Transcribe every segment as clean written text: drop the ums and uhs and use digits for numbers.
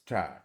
start.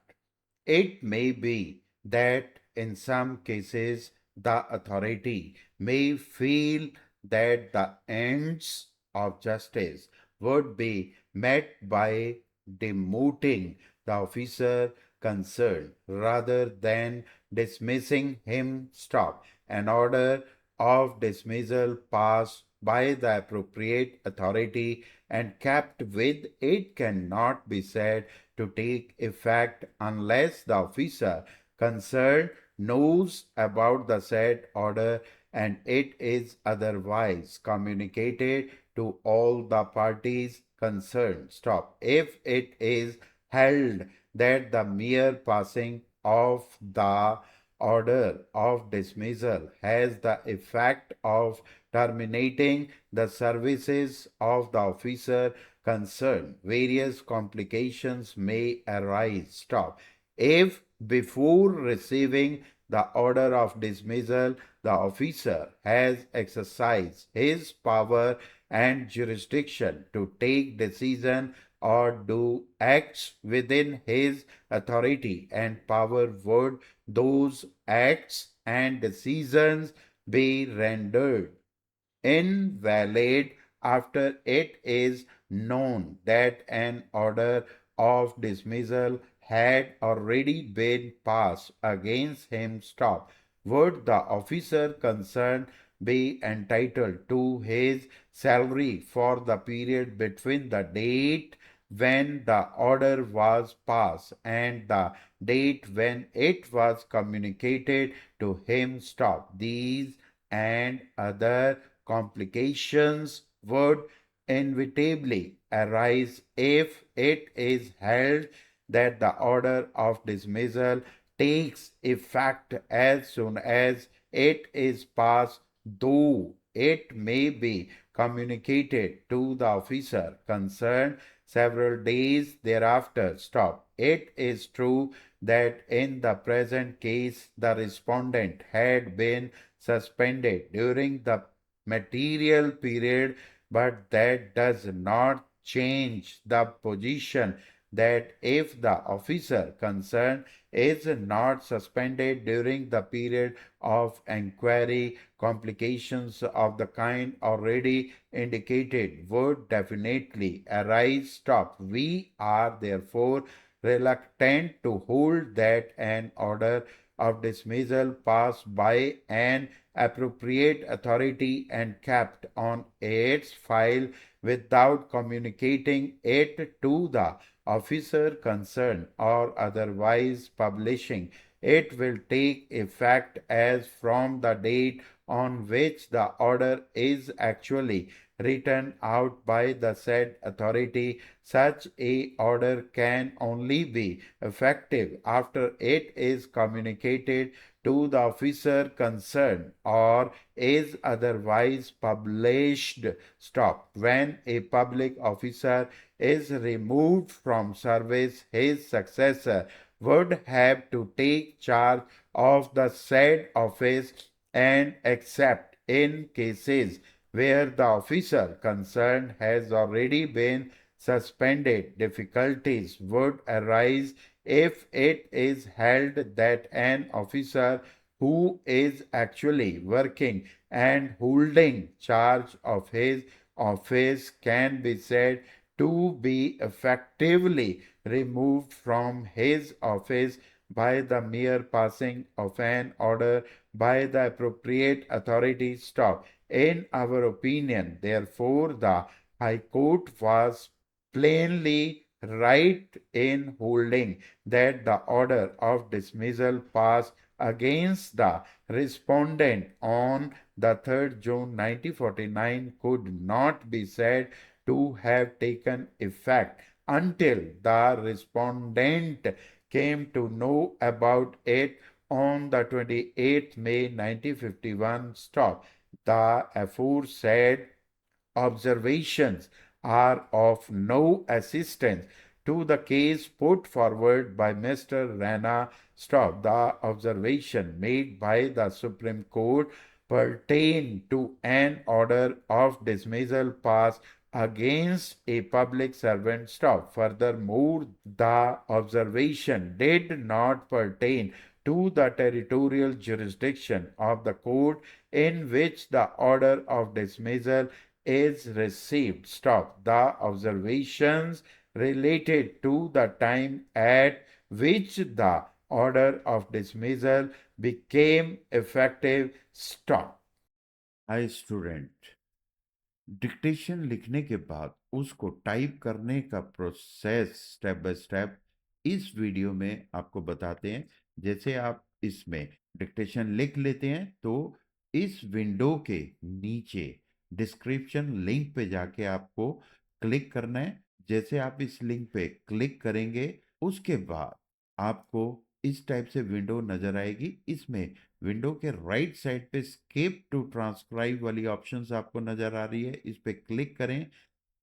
It may be that in some cases the authority may feel that the ends of justice would be met by demoting the officer concerned rather than dismissing him. Stop. An order of dismissal passed by the appropriate authority and kept with it cannot be said to take effect unless the officer concerned knows about the said order and it is otherwise communicated to all the parties concerned. Stop. If it is held that the mere passing of the order of dismissal has the effect of terminating the services of the officer concerned, various complications may arise. Stop. If before receiving the order of dismissal, the officer has exercised his power and jurisdiction to take decision or do acts within his authority and power, would those acts and decisions be rendered invalid after it is known that an order of dismissal had already been passed against him. Stop. Would the officer concerned be entitled to his salary for the period between the date when the order was passed and the date when it was communicated to him? Stop. These and other complications would inevitably arise if it is held that the order of dismissal takes effect as soon as it is passed, though it may be communicated to the officer concerned several days thereafter. Stop. It is true that in the present case the respondent had been suspended during the material period, but that does not change the position that if the officer concerned is not suspended during the period of inquiry, complications of the kind already indicated would definitely arise. Stop. We are therefore reluctant to hold that an order of dismissal passed by an appropriate authority and kept on its file without communicating it to the officer concerned or otherwise publishing it will take effect as from the date on which the order is actually written out by the said authority. Such a order can only be effective after it is communicated to the officer concerned or is otherwise published. Stop. When a public officer is removed from service, his successor would have to take charge of the said office, and except in cases where the officer concerned has already been suspended, difficulties would arise if it is held that an officer who is actually working and holding charge of his office can be said to be effectively removed from his office by the mere passing of an order by the appropriate authority. Stop. In our opinion, therefore, the High Court was plainly right in holding that the order of dismissal passed against the respondent on the 3rd June 1949 could not be said to have taken effect until the respondent came to know about it on the 28th May 1951. Stop. The aforesaid observations are of no assistance to the case put forward by Mr. Rana. Stop. The observation made by the Supreme Court pertain to an order of dismissal passed against a public servant stop. Furthermore, the observation did not pertain to the territorial jurisdiction of the court in which the order of dismissal is received. Stop. The observations related to the time at which the order of dismissal became effective. Stop. Hi student, dictation लिखने के बाद उसको type करने का process step by step इस video में आपको बताते हैं। जैसे आप इसमें डिक्टेशन लिख लेते हैं तो इस विंडो के नीचे डिस्क्रिप्शन लिंक पे जाके आपको क्लिक करना है। जैसे आप इस लिंक पे क्लिक करेंगे उसके बाद आपको इस टाइप से विंडो नजर आएगी। इसमें विंडो के राइट साइड पे स्किप टू ट्रांसक्राइब वाली ऑप्शंस आपको नजर आ रही है, इस पे क्लिक करें।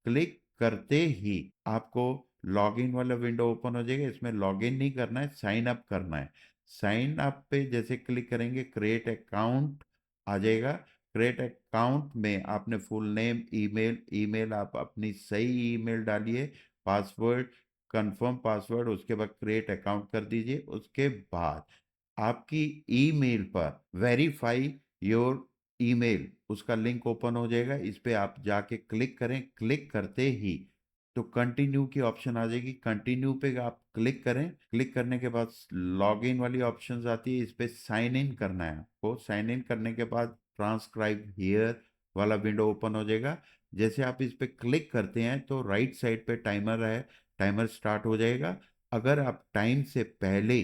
क्लिक करते ही आपको लॉगिन वाला विंडो ओपन हो जाएगा। इसमें लॉगिन नहीं करना है, साइन अप करना है। साइन अप पे जैसे क्लिक करेंगे क्रिएट अकाउंट आ जाएगा। क्रिएट अकाउंट में आपने फुल नेम, ईमेल, ईमेल आप अपनी सही ईमेल डालिए, पासवर्ड, कंफर्म पासवर्ड, उसके बाद क्रिएट अकाउंट कर दीजिए। उसके बाद आपकी ईमेल पर वेरीफाई योर ईमेल उसका लिंक ओपन हो जाएगा। इस पे आप जाके क्लिक करें। क्लिक करते ही तो कंटिन्यू की ऑप्शन आ जाएगी। कंटिन्यू पे आप क्लिक करें। क्लिक करने के बाद लॉगिन वाली ऑप्शंस आती है, इस पे साइन इन करना है आपको। साइन इन करने के बाद ट्रांसक्राइब हियर वाला विंडो ओपन हो जाएगा। जैसे आप इस पे क्लिक करते हैं तो राइट साइड पे टाइमर है, टाइमर स्टार्ट हो जाएगा। अगर आप टाइम से पहले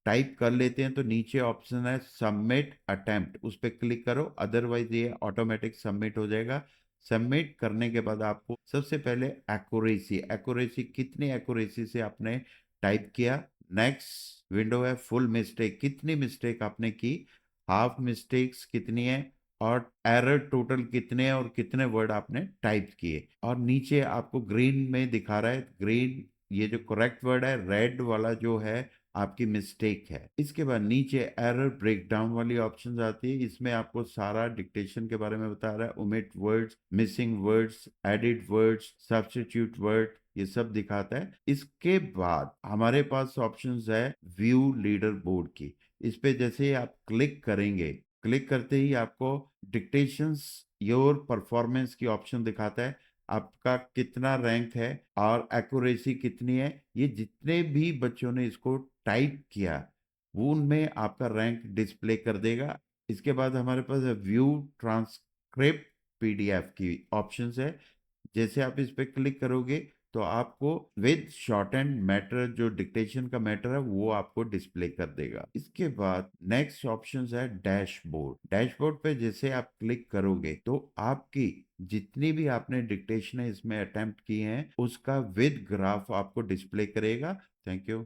टाइप कर लेते हैं तो नीचे ऑप्शन है सबमिट अटेम्प्ट, उस पर क्लिक करो, अदरवाइज ये ऑटोमेटिक सबमिट हो जाएगा। सबमिट करने के बाद आपको सबसे पहले एक्यूरेसी, एक्यूरेसी कितनी एक्यूरेसी से आपने टाइप किया। नेक्स्ट विंडो है फुल मिस्टेक, कितनी मिस्टेक आपने की, हाफ मिस्टेक्स कितनी है, और एरर टोटल कितने हैं और कितने वर्ड आपने टाइप किए। और नीचे आपको ग्रीन में दिखा रहा है, ग्रीन ये जो करेक्ट वर्ड है, रेड वाला जो है आपकी मिस्टेक है। इसके बाद नीचे एरर ब्रेकडाउन वाली ऑप्शन आती है, इसमें आपको सारा डिक्टेशन के बारे में बता रहा है। Omit words, missing words, edit words, substitute word, ये सब दिखाता है। इसके बाद हमारे पास ऑप्शंस है व्यू लीडर बोर्ड की। इस पे जैसे ही आप क्लिक करेंगे, क्लिक करते ही आपको डिक्टेशंस योर परफॉर्मेंस की ऑप्शन दिखाता है, आपका कितना रैंक है और एक्यूरेसी कितनी है। ये जितने भी बच्चों ने इसको टाइप किया वो उनमें आपका रैंक डिस्प्ले कर देगा। इसके बाद हमारे पास व्यू ट्रांसक्रिप्ट पीडीएफ की ऑप्शंस है। जैसे आप इस पे क्लिक करोगे तो आपको विद शॉर्ट एंड मैटर जो डिक्टेशन का मैटर है वो आपको डिस्प्ले कर देगा। इसके बाद नेक्स्ट ऑप्शन है डैशबोर्ड। डैशबोर्ड पे जैसे आप क्लिक करोगे तो आपकी जितनी भी आपने डिक्टेशन है इसमें अटेम्प्ट की हैं उसका विद ग्राफ आपको डिस्प्ले करेगा। Thank you.